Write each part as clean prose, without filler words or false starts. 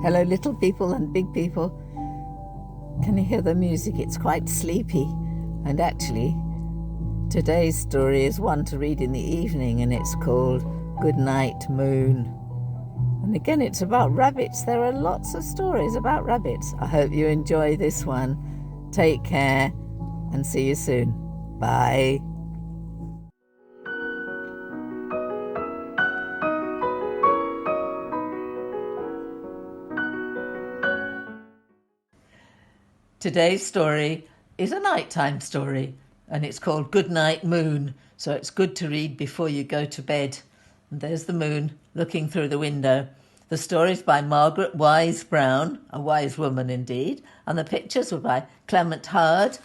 Hello, little people and big people. Can you hear the music? It's quite sleepy. And actually, today's story is one to read in the evening, and it's called Goodnight Moon. And again, it's about rabbits. There are lots of stories about rabbits. I hope you enjoy this one. Take care and see you soon. Bye. Today's story is a nighttime story, and it's called Goodnight Moon, so it's good to read before you go to bed. And there's the moon looking through the window. The story's by Margaret Wise Brown, a wise woman indeed, and the pictures were by Clement Hurd,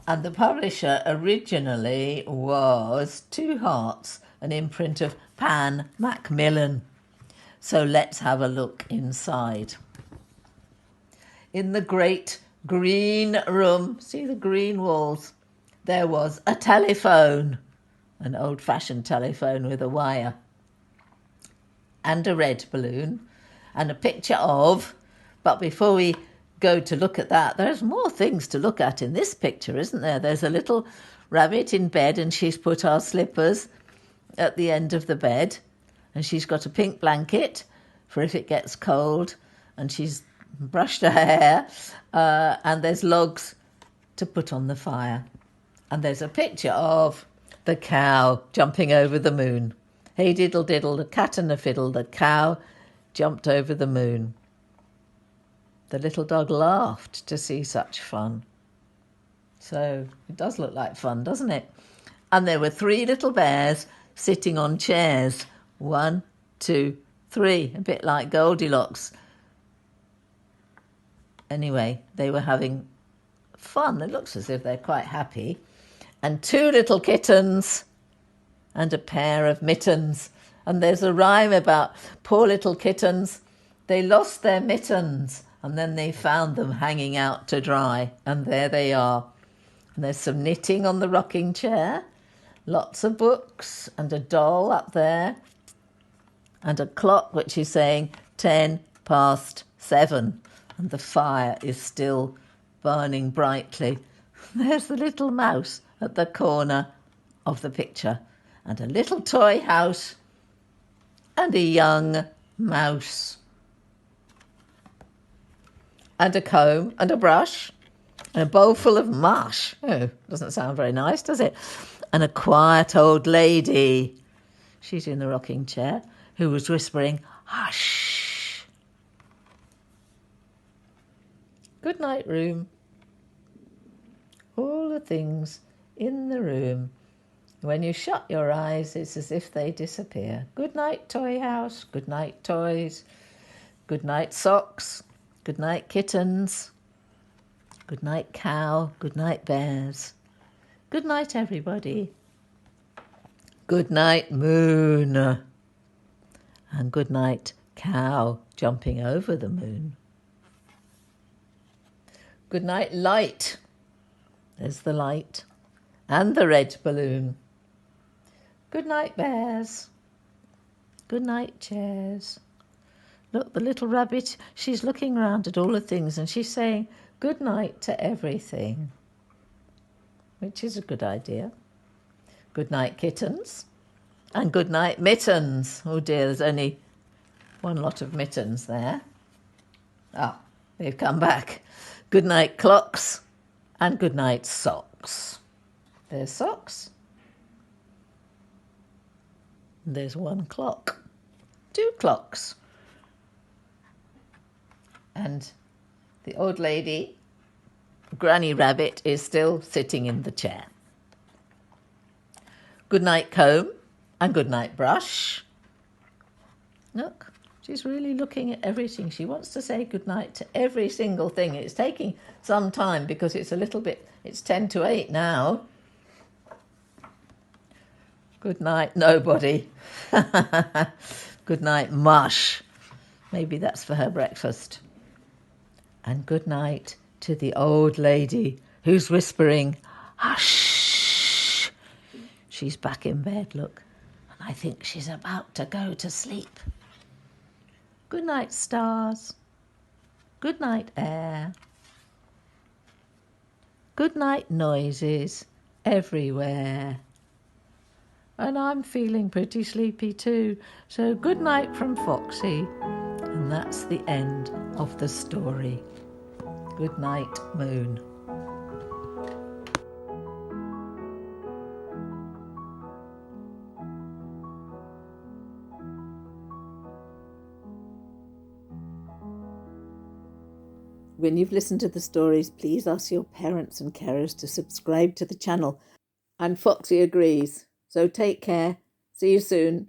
and the publisher originally was Two Hearts, an imprint of Pan Macmillan. So let's have a look inside. In the great green room, see the green walls, there was a telephone, an old-fashioned telephone with a wire, and a red balloon, and a picture of, but before we go to look at that, there's more things to look at in this picture, isn't there? There's a little rabbit in bed, and she's put our slippers at the end of the bed, and she's got a pink blanket for if it gets cold, and she's brushed her hair, and there's logs to put on the fire. And there's a picture of the cow jumping over the moon. Hey diddle diddle, the cat and the fiddle, the cow jumped over the moon. The little dog laughed to see such fun. So it does look like fun, doesn't it? And there were 3 little bears sitting on chairs. 1, 2, 3, a bit like Goldilocks. Anyway, they were having fun. It looks as if they're quite happy. And 2 little kittens and a pair of mittens. And there's a rhyme about poor little kittens. They lost their mittens and then they found them hanging out to dry. And there they are. And there's some knitting on the rocking chair. Lots of books and a doll up there. And a clock which is saying 7:10. And the fire is still burning brightly. There's the little mouse at the corner of the picture, and a little toy house, and a young mouse, and a comb, and a brush, and a bowl full of mush. Oh, doesn't sound very nice, does it? And a quiet old lady, she's in the rocking chair, who was whispering, "Hush." Good night, room. All the things in the room. When you shut your eyes, it's as if they disappear. Good night, toy house. Good night, toys. Good night, socks. Good night, kittens. Good night, cow. Good night, bears. Good night, everybody. Good night, moon. And good night, cow jumping over the moon. Good night, light. There's the light and the red balloon. Good night, bears. Good night, chairs. Look, the little rabbit, she's looking round at all the things and she's saying good night to everything, which is a good idea. Good night, kittens. And good night, mittens. Oh dear, there's only one lot of mittens there. Ah, they've come back. Good night, clocks, and good night, socks. There's socks. There's 1 clock, 2 clocks. And the old lady, Granny Rabbit, is still sitting in the chair. Good night, comb, and good night, brush. Look. She's really looking at everything. She wants to say goodnight to every single thing. It's taking some time because it's 10 to 8 now. Good night, nobody. Good night, mush. Maybe that's for her breakfast. And good night to the old lady who's whispering, hush. She's back in bed, look. And I think she's about to go to sleep. Good night, stars. Good night, air. Good night, noises everywhere. And I'm feeling pretty sleepy too, so good night from Foxy. And that's the end of the story. Good night, Moon. When you've listened to the stories, please ask your parents and carers to subscribe to the channel. And Foxy agrees. So take care. See you soon.